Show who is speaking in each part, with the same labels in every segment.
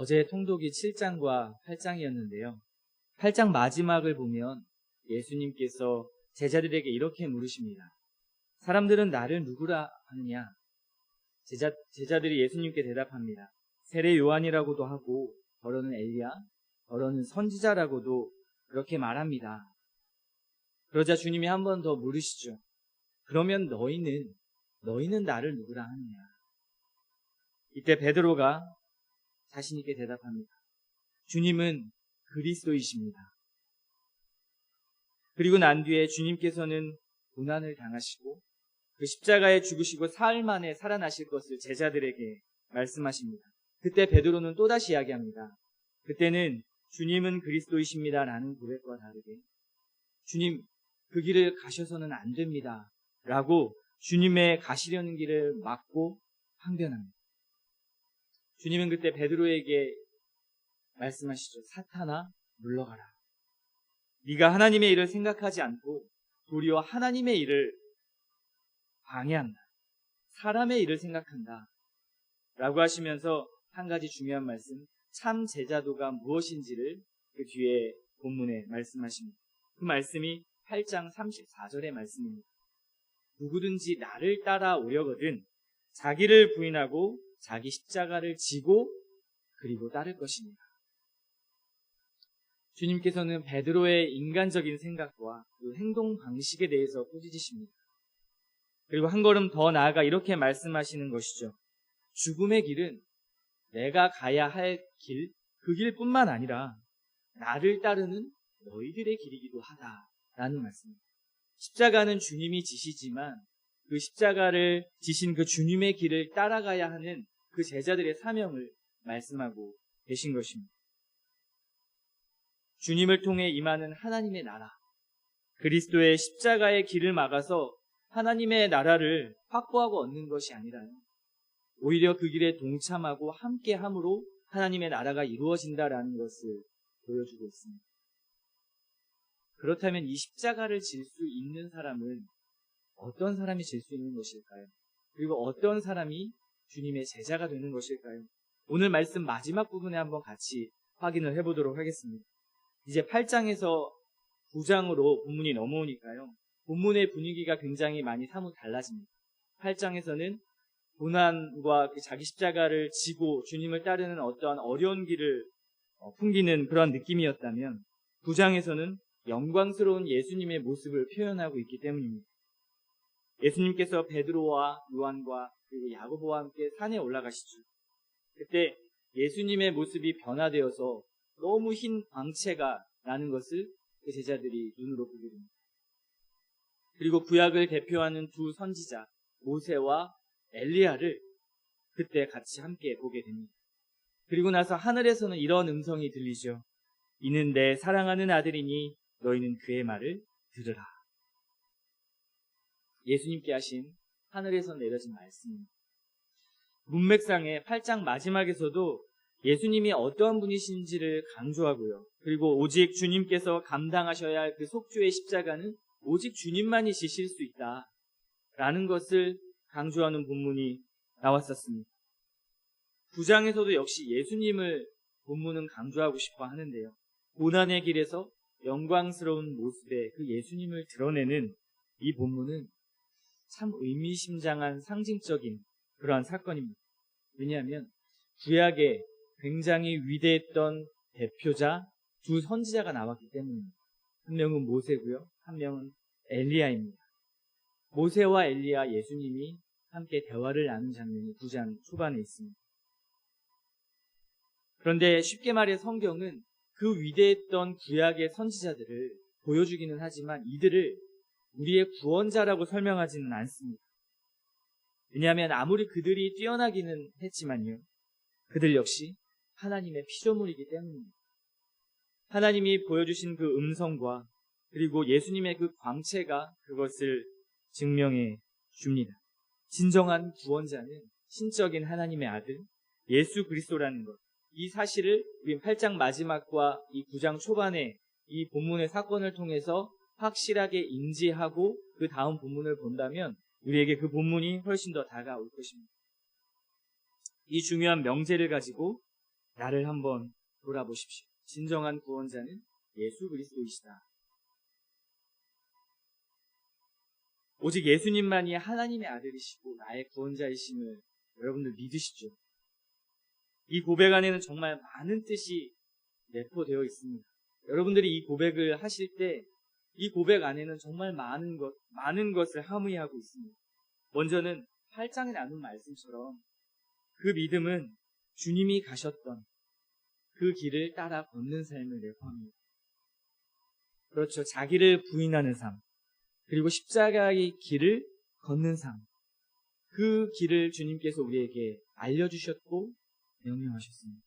Speaker 1: 어제 통독이 7장과 8장이었는데요. 8장 마지막을 보면 예수님께서 제자들에게 이렇게 물으십니다. 사람들은 나를 누구라 하느냐? 제자들이 예수님께 대답합니다. 세례 요한이라고도 하고 더러는 엘리야, 더러는 선지자라고도 그렇게 말합니다. 그러자 주님이 한 번 더 물으시죠. 그러면 너희는 나를 누구라 하느냐? 이때 베드로가 자신 있게 대답합니다. 주님은 그리스도이십니다. 그리고 난 뒤에 주님께서는 고난을 당하시고 그 십자가에 죽으시고 사흘 만에 살아나실 것을 제자들에게 말씀하십니다. 그때 베드로는 또다시 이야기합니다. 그때는 주님은 그리스도이십니다 라는 고백과 다르게 주님 그 길을 가셔서는 안 됩니다 라고 주님의 가시려는 길을 막고 항변합니다. 주님은 그때 베드로에게 말씀하시죠. 사탄아 물러가라. 네가 하나님의 일을 생각하지 않고 도리어 하나님의 일을 방해한다. 사람의 일을 생각한다. 라고 하시면서 한 가지 중요한 말씀, 참 제자도가 무엇인지를 그 뒤에 본문에 말씀하십니다. 그 말씀이 8장 34절의 말씀입니다. 누구든지 나를 따라오려거든 자기를 부인하고 자기 십자가를 지고 그리고 따를 것입니다. 주님께서는 베드로의 인간적인 생각과 그 행동 방식에 대해서 꾸짖으십니다. 그리고 한 걸음 더 나아가 이렇게 말씀하시는 것이죠. 죽음의 길은 내가 가야 할 길, 그 길뿐만 아니라 나를 따르는 너희들의 길이기도 하다라는 말씀입니다. 십자가는 주님이 지시지만 그 십자가를 지신 그 주님의 길을 따라가야 하는 그 제자들의 사명을 말씀하고 계신 것입니다. 주님을 통해 임하는 하나님의 나라, 그리스도의 십자가의 길을 막아서 하나님의 나라를 확보하고 얻는 것이 아니라요. 오히려 그 길에 동참하고 함께함으로 하나님의 나라가 이루어진다라는 것을 보여주고 있습니다. 그렇다면 이 십자가를 질 수 있는 사람은 어떤 사람이 질 수 있는 것일까요? 그리고 어떤 사람이 주님의 제자가 되는 것일까요? 오늘 말씀 마지막 부분에 한번 같이 확인을 해보도록 하겠습니다. 이제 8장에서 9장으로 본문이 넘어오니까요. 본문의 분위기가 굉장히 많이 사뭇 달라집니다. 8장에서는 고난과 자기 십자가를 지고 주님을 따르는 어떠한 어려운 길을 풍기는 그런 느낌이었다면 9장에서는 영광스러운 예수님의 모습을 표현하고 있기 때문입니다. 예수님께서 베드로와 요한과 그리고 야고보와 함께 산에 올라가시죠. 그때 예수님의 모습이 변화되어서 너무 흰 광채가 나는 것을 그 제자들이 눈으로 보게 됩니다. 그리고 구약을 대표하는 두 선지자 모세와 엘리야를 그때 같이 함께 보게 됩니다. 그리고 나서 하늘에서는 이런 음성이 들리죠. 이는 내 사랑하는 아들이니 너희는 그의 말을 들으라. 예수님께 하신 하늘에서 내려진 말씀입니다. 문맥상의 8장 마지막에서도 예수님이 어떠한 분이신지를 강조하고요. 그리고 오직 주님께서 감당하셔야 할 그 속죄의 십자가는 오직 주님만이 지실 수 있다라는 것을 강조하는 본문이 나왔었습니다. 9장에서도 역시 예수님을 본문은 강조하고 싶어 하는데요. 고난의 길에서 영광스러운 모습의 그 예수님을 드러내는 이 본문은 참 의미심장한 상징적인 그러한 사건입니다. 왜냐하면 구약에 굉장히 위대했던 대표자 두 선지자가 나왔기 때문입니다. 한 명은 모세고요. 한 명은 엘리야입니다. 모세와 엘리야 예수님이 함께 대화를 나눈 장면이 9장 초반에 있습니다. 그런데 쉽게 말해 성경은 그 위대했던 구약의 선지자들을 보여주기는 하지만 이들을 우리의 구원자라고 설명하지는 않습니다. 왜냐하면 아무리 그들이 뛰어나기는 했지만요. 그들 역시 하나님의 피조물이기 때문입니다. 하나님이 보여주신 그 음성과 그리고 예수님의 그 광채가 그것을 증명해 줍니다. 진정한 구원자는 신적인 하나님의 아들 예수 그리스도라는 것. 이 사실을 우리 8장 마지막과 이 9장 초반에 이 본문의 사건을 통해서 확실하게 인지하고 그 다음 본문을 본다면 우리에게 그 본문이 훨씬 더 다가올 것입니다. 이 중요한 명제를 가지고 나를 한번 돌아보십시오. 진정한 구원자는 예수 그리스도이시다. 오직 예수님만이 하나님의 아들이시고 나의 구원자이심을 여러분들 믿으시죠? 이 고백 안에는 정말 많은 뜻이 내포되어 있습니다. 여러분들이 이 고백을 하실 때 이 고백 안에는 정말 많은 것을 함의하고 있습니다. 먼저는 8장에 나눈 말씀처럼 그 믿음은 주님이 가셨던 그 길을 따라 걷는 삶을 내포합니다. 그렇죠. 자기를 부인하는 삶, 그리고 십자가의 길을 걷는 삶. 그 길을 주님께서 우리에게 알려주셨고 명령하셨습니다.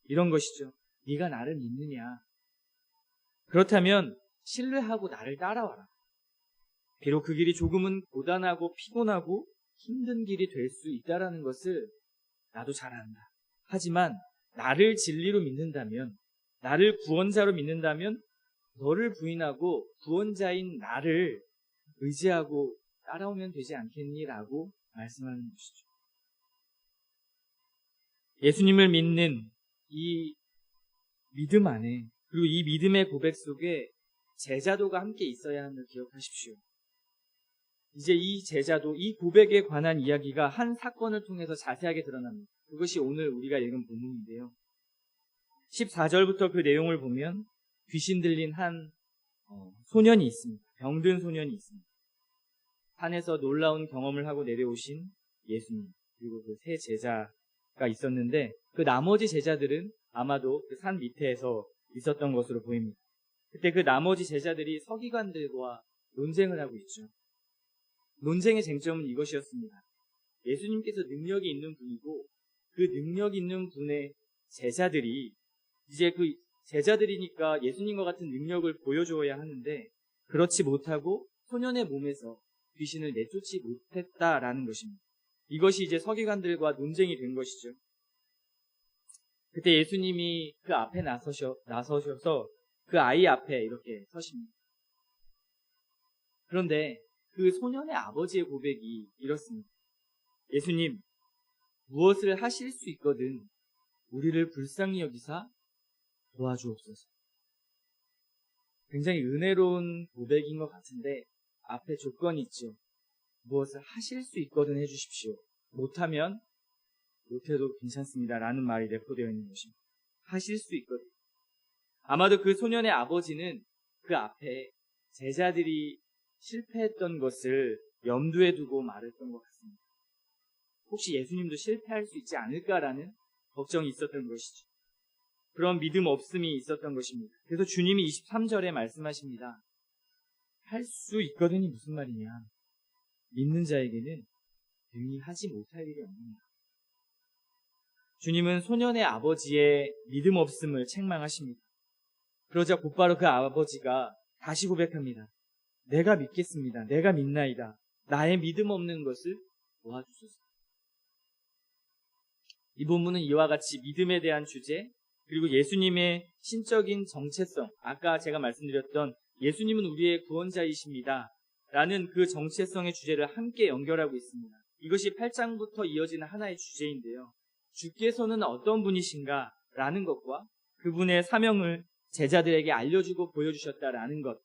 Speaker 1: 이런 것이죠. 네가 나를 믿느냐? 그렇다면 신뢰하고 나를 따라와라. 비록 그 길이 조금은 고단하고 피곤하고 힘든 길이 될 수 있다는 것을 나도 잘 안다. 하지만 나를 진리로 믿는다면, 나를 구원자로 믿는다면 너를 부인하고 구원자인 나를 의지하고 따라오면 되지 않겠니? 라고 말씀하는 것이죠. 예수님을 믿는 이 믿음 안에, 그리고 이 믿음의 고백 속에 제자도가 함께 있어야 함을 기억하십시오. 이제 이 제자도, 이 고백에 관한 이야기가 한 사건을 통해서 자세하게 드러납니다. 그것이 오늘 우리가 읽은 본문인데요. 14절부터 그 내용을 보면 귀신 들린 한 소년이 있습니다. 병든 소년이 있습니다. 산에서 놀라운 경험을 하고 내려오신 예수님, 그리고 그 세 제자가 있었는데 그 나머지 제자들은 아마도 그 산 밑에서 있었던 것으로 보입니다. 그때 그 나머지 제자들이 서기관들과 논쟁을 하고 있죠. 논쟁의 쟁점은 이것이었습니다. 예수님께서 능력이 있는 분이고 그 능력 있는 분의 제자들이 이제 그 제자들이니까 예수님과 같은 능력을 보여줘야 하는데 그렇지 못하고 소년의 몸에서 귀신을 내쫓지 못했다라는 것입니다. 이것이 이제 서기관들과 논쟁이 된 것이죠. 그때 예수님이 그 앞에 나서셔서 그 아이 앞에 이렇게 서십니다. 그런데 그 소년의 아버지의 고백이 이렇습니다. 예수님, 무엇을 하실 수 있거든 우리를 불쌍히 여기사 도와주옵소서. 굉장히 은혜로운 고백인 것 같은데 앞에 조건이 있죠. 무엇을 하실 수 있거든 해주십시오. 못하면 못해도 괜찮습니다. 라는 말이 내포되어 있는 것입니다. 하실 수 있거든. 아마도 그 소년의 아버지는 그 앞에 제자들이 실패했던 것을 염두에 두고 말했던 것 같습니다. 혹시 예수님도 실패할 수 있지 않을까라는 걱정이 있었던 것이죠. 그런 믿음 없음이 있었던 것입니다. 그래서 주님이 23절에 말씀하십니다. 할 수 있거든이 무슨 말이냐. 믿는 자에게는 능히 하지 못할 일이 없느니라. 주님은 소년의 아버지의 믿음 없음을 책망하십니다. 그러자 곧바로 그 아버지가 다시 고백합니다. 내가 믿겠습니다. 내가 믿나이다. 나의 믿음 없는 것을 도와주소서. 이 본문은 이와 같이 믿음에 대한 주제, 그리고 예수님의 신적인 정체성, 아까 제가 말씀드렸던 예수님은 우리의 구원자이십니다. 라는 그 정체성의 주제를 함께 연결하고 있습니다. 이것이 8장부터 이어지는 하나의 주제인데요. 주께서는 어떤 분이신가? 라는 것과 그분의 사명을 제자들에게 알려주고 보여주셨다라는 것,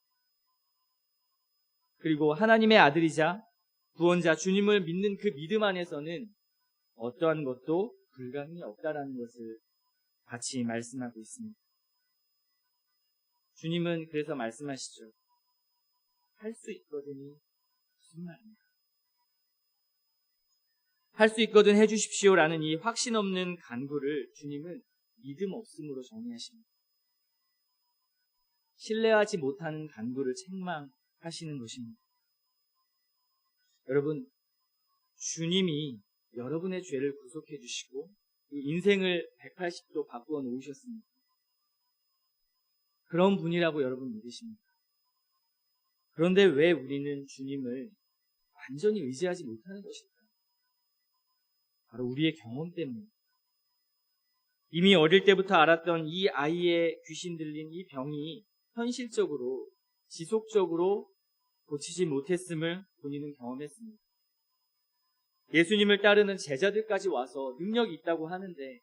Speaker 1: 그리고 하나님의 아들이자 구원자 주님을 믿는 그 믿음 안에서는 어떠한 것도 불가능이 없다라는 것을 같이 말씀하고 있습니다. 주님은 그래서 말씀하시죠. 할 수 있거든이 무슨 말입니까? 할 수 있거든 해주십시오라는 이 확신 없는 간구를 주님은 믿음 없음으로 정의하십니다. 신뢰하지 못하는 간구를 책망하시는 것입니다. 여러분, 주님이 여러분의 죄를 구속해 주시고 인생을 180도 바꾸어 놓으셨습니다. 그런 분이라고 여러분 믿으십니까? 그런데 왜 우리는 주님을 완전히 의지하지 못하는 것일까요? 바로 우리의 경험 때문입니다. 이미 어릴 때부터 알았던 이 아이의 귀신 들린 이 병이 현실적으로, 지속적으로 고치지 못했음을 본인은 경험했습니다. 예수님을 따르는 제자들까지 와서 능력이 있다고 하는데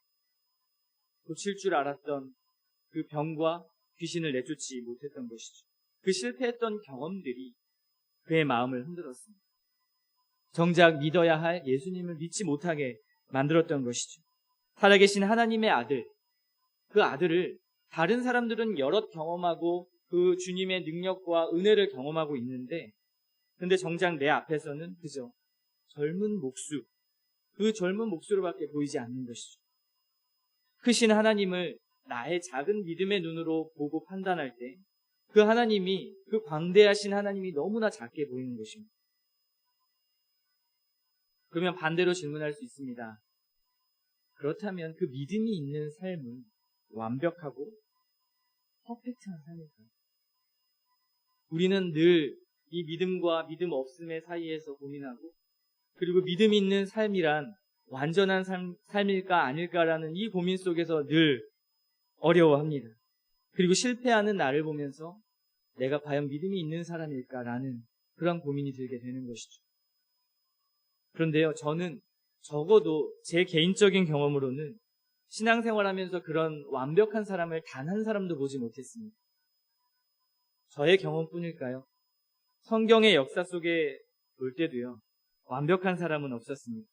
Speaker 1: 고칠 줄 알았던 그 병과 귀신을 내쫓지 못했던 것이죠. 그 실패했던 경험들이 그의 마음을 흔들었습니다. 정작 믿어야 할 예수님을 믿지 못하게 만들었던 것이죠. 살아계신 하나님의 아들, 그 아들을 다른 사람들은 여럿 경험하고 그 주님의 능력과 은혜를 경험하고 있는데, 근데 정작 내 앞에서는 그저 젊은 목수, 그 젊은 목수로밖에 보이지 않는 것이죠. 크신 하나님을 나의 작은 믿음의 눈으로 보고 판단할 때 그 하나님이, 그 광대하신 하나님이 너무나 작게 보이는 것입니다. 그러면 반대로 질문할 수 있습니다. 그렇다면 그 믿음이 있는 삶은 완벽하고 퍼펙트한 삶일까요? 우리는 늘 이 믿음과 믿음 없음의 사이에서 고민하고, 그리고 믿음 있는 삶이란 완전한 삶일까 아닐까라는 이 고민 속에서 늘 어려워합니다. 그리고 실패하는 나를 보면서 내가 과연 믿음이 있는 사람일까라는 그런 고민이 들게 되는 것이죠. 그런데요, 저는 적어도 제 개인적인 경험으로는 신앙생활하면서 그런 완벽한 사람을 단 한 사람도 보지 못했습니다. 저의 경험뿐일까요? 성경의 역사 속에 볼 때도요, 완벽한 사람은 없었습니다.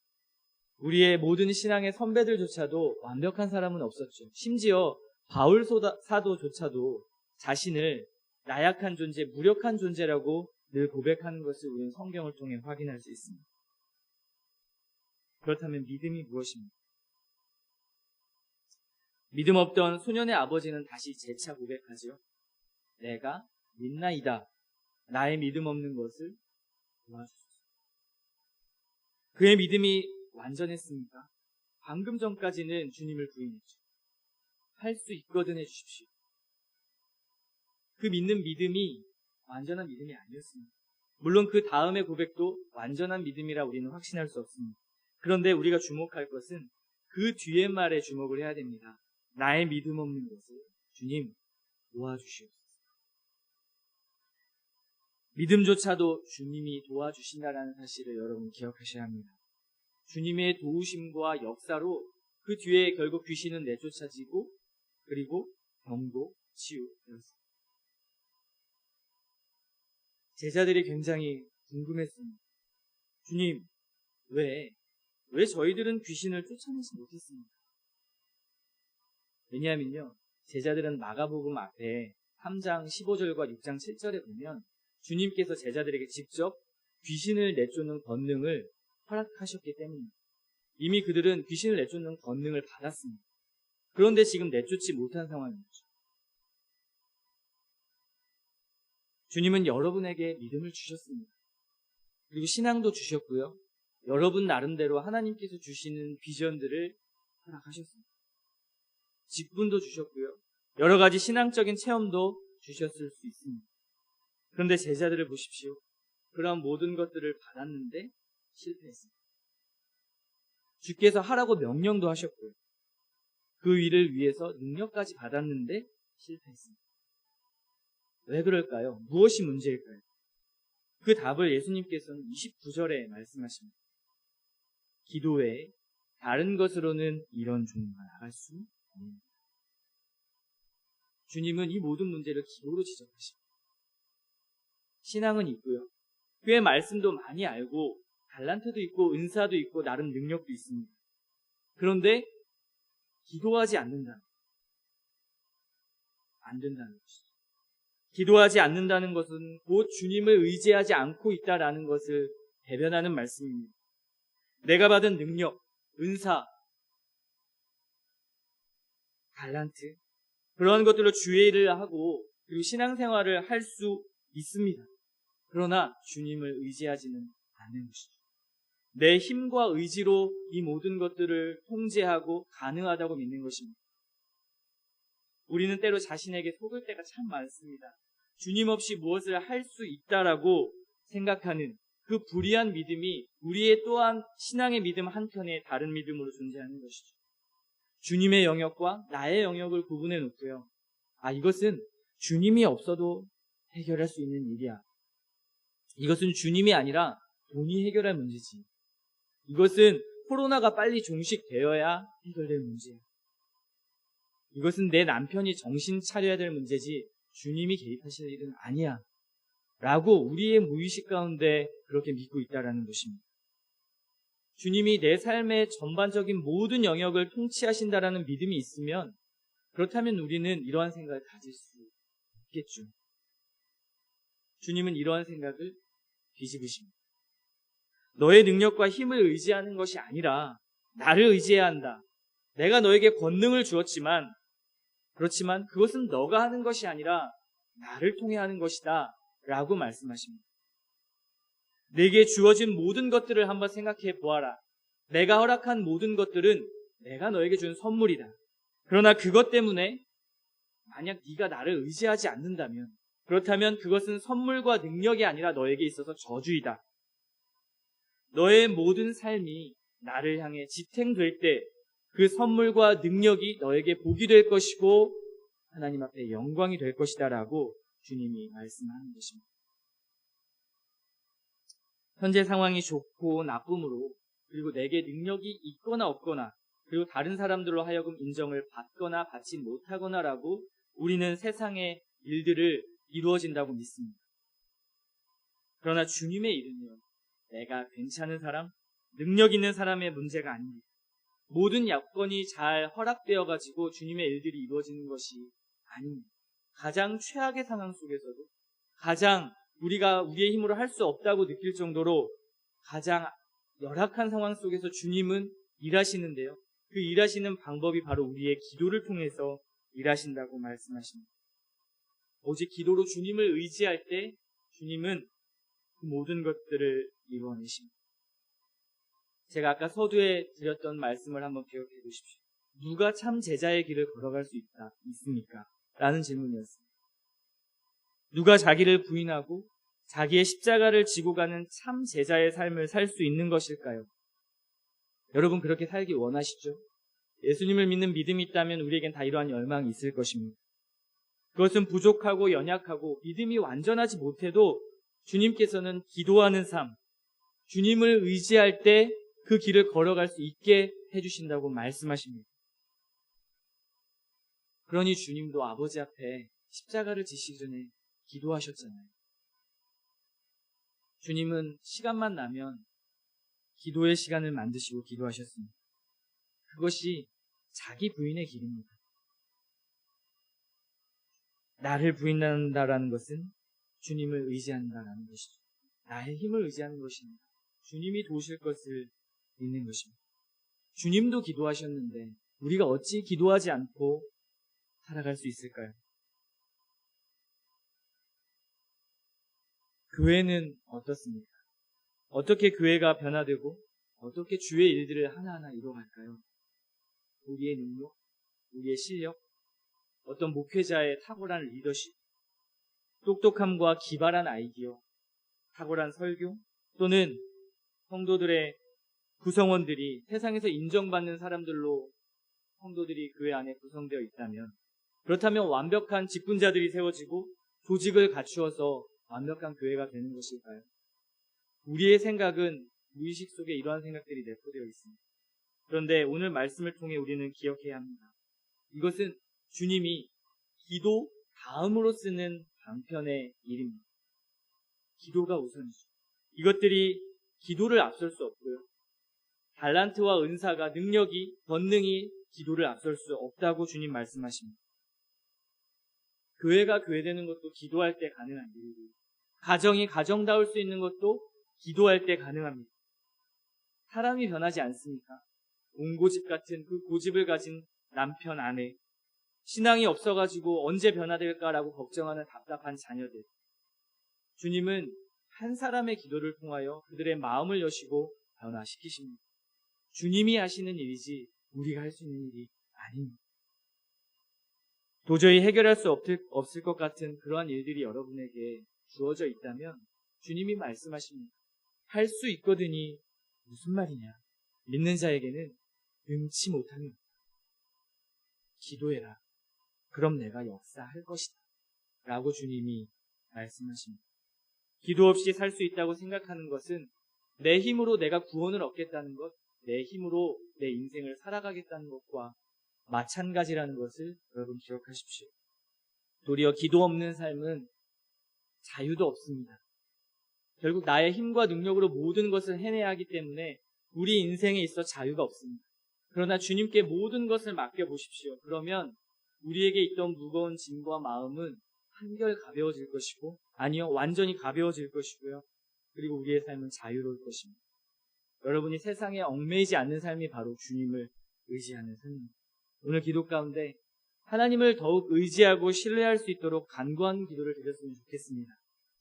Speaker 1: 우리의 모든 신앙의 선배들조차도 완벽한 사람은 없었죠. 심지어 바울 사도조차도 자신을 나약한 존재, 무력한 존재라고 늘 고백하는 것을 우리는 성경을 통해 확인할 수 있습니다. 그렇다면 믿음이 무엇입니까? 믿음 없던 소년의 아버지는 다시 재차 고백하죠. 내가 믿나이다. 나의 믿음 없는 것을 도와주소서. 그의 믿음이 완전했습니까? 방금 전까지는 주님을 부인했죠. 할 수 있거든 해주십시오. 그 믿는 믿음이 완전한 믿음이 아니었습니다. 물론 그 다음의 고백도 완전한 믿음이라 우리는 확신할 수 없습니다. 그런데 우리가 주목할 것은 그 뒤의 말에 주목을 해야 됩니다. 나의 믿음 없는 것을 주님 도와주시옵소서. 믿음조차도 주님이 도와주신다라는 사실을 여러분 기억하셔야 합니다. 주님의 도우심과 역사로 그 뒤에 결국 귀신은 내쫓아지고, 그리고 병도 치유되었습니다. 제자들이 굉장히 궁금했습니다. 주님, 왜 저희들은 귀신을 쫓아내지 못했습니까? 왜냐하면요, 제자들은 마가복음 앞에 3장 15절과 6장 7절에 보면 주님께서 제자들에게 직접 귀신을 내쫓는 권능을 허락하셨기 때문입니다. 이미 그들은 귀신을 내쫓는 권능을 받았습니다. 그런데 지금 내쫓지 못한 상황이죠. 주님은 여러분에게 믿음을 주셨습니다. 그리고 신앙도 주셨고요. 여러분 나름대로 하나님께서 주시는 비전들을 허락하셨습니다. 직분도 주셨고요. 여러 가지 신앙적인 체험도 주셨을 수 있습니다. 그런데 제자들을 보십시오. 그런 모든 것들을 받았는데 실패했습니다. 주께서 하라고 명령도 하셨고요. 그 일을 위해서 능력까지 받았는데 실패했습니다. 왜 그럴까요? 무엇이 문제일까요? 그 답을 예수님께서는 29절에 말씀하십니다. 기도 외에 다른 것으로는 이런 종류가 나갈 수 없습니다. 주님은 이 모든 문제를 기도로 지적하십니다. 신앙은 있고요. 꽤 말씀도 많이 알고 달란트도 있고 은사도 있고 나름 능력도 있습니다. 그런데 기도하지 않는다. 안 된다는 것이죠. 기도하지 않는다는 것은 곧 주님을 의지하지 않고 있다라는 것을 대변하는 말씀입니다. 내가 받은 능력, 은사, 달란트, 그러한 것들로 주의를 하고 그리고 신앙생활을 할 수 있습니다. 그러나 주님을 의지하지는 않는 것이죠. 내 힘과 의지로 이 모든 것들을 통제하고 가능하다고 믿는 것입니다. 우리는 때로 자신에게 속을 때가 참 많습니다. 주님 없이 무엇을 할 수 있다라고 생각하는 그 불의한 믿음이 우리의 또한 신앙의 믿음 한켠에 다른 믿음으로 존재하는 것이죠. 주님의 영역과 나의 영역을 구분해 놓고요. 이것은 주님이 없어도 해결할 수 있는 일이야. 이것은 주님이 아니라 돈이 해결할 문제지. 이것은 코로나가 빨리 종식되어야 해결될 문제야. 이것은 내 남편이 정신 차려야 될 문제지 주님이 개입하실 일은 아니야. 라고 우리의 무의식 가운데 그렇게 믿고 있다라는 것입니다. 주님이 내 삶의 전반적인 모든 영역을 통치하신다라는 믿음이 있으면 그렇다면 우리는 이러한 생각을 가질 수 있겠죠. 주님은 이러한 생각을 뒤집으십니다. 너의 능력과 힘을 의지하는 것이 아니라 나를 의지해야 한다. 내가 너에게 권능을 주었지만 그렇지만 그것은 너가 하는 것이 아니라 나를 통해 하는 것이다 라고 말씀하십니다. 내게 주어진 모든 것들을 한번 생각해 보아라. 내가 허락한 모든 것들은 내가 너에게 준 선물이다. 그러나 그것 때문에 만약 네가 나를 의지하지 않는다면 그렇다면 그것은 선물과 능력이 아니라 너에게 있어서 저주이다. 너의 모든 삶이 나를 향해 지탱될 때 그 선물과 능력이 너에게 복이 될 것이고 하나님 앞에 영광이 될 것이다 라고 주님이 말씀하는 것입니다. 현재 상황이 좋고 나쁨으로 그리고 내게 능력이 있거나 없거나 그리고 다른 사람들로 하여금 인정을 받거나 받지 못하거나 라고 우리는 세상의 일들을 이루어진다고 믿습니다. 그러나 주님의 일은요, 내가 괜찮은 사람, 능력 있는 사람의 문제가 아닙니다. 모든 여건이 잘 허락되어가지고 주님의 일들이 이루어지는 것이 아닙니다. 가장 최악의 상황 속에서도 가장 우리가 우리의 힘으로 할 수 없다고 느낄 정도로 가장 열악한 상황 속에서 주님은 일하시는데요. 그 일하시는 방법이 바로 우리의 기도를 통해서 일하신다고 말씀하십니다. 오직 기도로 주님을 의지할 때 주님은 그 모든 것들을 이루어내십니다. 제가 아까 서두에 드렸던 말씀을 한번 기억해 보십시오. 누가 참 제자의 길을 걸어갈 수 있습니까? 라는 질문이었습니다. 누가 자기를 부인하고 자기의 십자가를 지고 가는 참 제자의 삶을 살 수 있는 것일까요? 여러분 그렇게 살기 원하시죠? 예수님을 믿는 믿음이 있다면 우리에겐 다 이러한 열망이 있을 것입니다. 그것은 부족하고 연약하고 믿음이 완전하지 못해도 주님께서는 기도하는 삶, 주님을 의지할 때 그 길을 걸어갈 수 있게 해주신다고 말씀하십니다. 그러니 주님도 아버지 앞에 십자가를 지시기 전에 기도하셨잖아요. 주님은 시간만 나면 기도의 시간을 만드시고 기도하셨습니다. 그것이 자기 부인의 길입니다. 나를 부인한다라는 것은 주님을 의지한다라는 것이죠. 나의 힘을 의지하는 것입니다. 주님이 도우실 것을 믿는 것입니다. 주님도 기도하셨는데 우리가 어찌 기도하지 않고 살아갈 수 있을까요? 교회는 어떻습니까? 어떻게 교회가 변화되고 어떻게 주의 일들을 하나하나 이루어갈까요? 우리의 능력, 우리의 실력, 어떤 목회자의 탁월한 리더십, 똑똑함과 기발한 아이디어, 탁월한 설교, 또는 성도들의 구성원들이 세상에서 인정받는 사람들로 성도들이 교회 안에 구성되어 있다면, 그렇다면 완벽한 직분자들이 세워지고 조직을 갖추어서 완벽한 교회가 되는 것일까요? 우리의 생각은 무의식 속에 이러한 생각들이 내포되어 있습니다. 그런데 오늘 말씀을 통해 우리는 기억해야 합니다. 이것은 주님이 기도 다음으로 쓰는 방편의 일입니다. 기도가 우선이죠. 이것들이 기도를 앞설 수 없고요. 달란트와 은사가, 능력이, 권능이 기도를 앞설 수 없다고 주님 말씀하십니다. 교회가 교회되는 것도 기도할 때 가능한 일이고, 가정이 가정다울 수 있는 것도 기도할 때 가능합니다. 사람이 변하지 않습니까? 옹고집 같은 그 고집을 가진 남편, 아내, 신앙이 없어가지고 언제 변화될까라고 걱정하는 답답한 자녀들. 주님은 한 사람의 기도를 통하여 그들의 마음을 여시고 변화시키십니다. 주님이 하시는 일이지 우리가 할 수 있는 일이 아닙니다. 도저히 해결할 수 없을 것 같은 그러한 일들이 여러분에게 주어져 있다면 주님이 말씀하십니다. 할 수 있거든이 무슨 말이냐? 믿는 자에게는 능치 못하는 기도해라. 그럼 내가 역사할 것이다. 라고 주님이 말씀하십니다. 기도 없이 살 수 있다고 생각하는 것은 내 힘으로 내가 구원을 얻겠다는 것, 내 힘으로 내 인생을 살아가겠다는 것과 마찬가지라는 것을 여러분 기억하십시오. 도리어 기도 없는 삶은 자유도 없습니다. 결국 나의 힘과 능력으로 모든 것을 해내야 하기 때문에 우리 인생에 있어 자유가 없습니다. 그러나 주님께 모든 것을 맡겨보십시오. 그러면 우리에게 있던 무거운 짐과 마음은 한결 가벼워질 것이고, 아니요, 완전히 가벼워질 것이고요. 그리고 우리의 삶은 자유로울 것입니다. 여러분이 세상에 얽매이지 않는 삶이 바로 주님을 의지하는 삶입니다. 오늘 기도 가운데 하나님을 더욱 의지하고 신뢰할 수 있도록 간구한 기도를 드렸으면 좋겠습니다.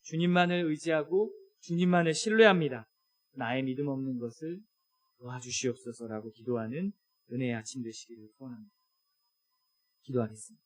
Speaker 1: 주님만을 의지하고 주님만을 신뢰합니다. 나의 믿음 없는 것을 도와주시옵소서라고 기도하는 은혜의 아침 되시기를 소원합니다. 기도하겠습니다.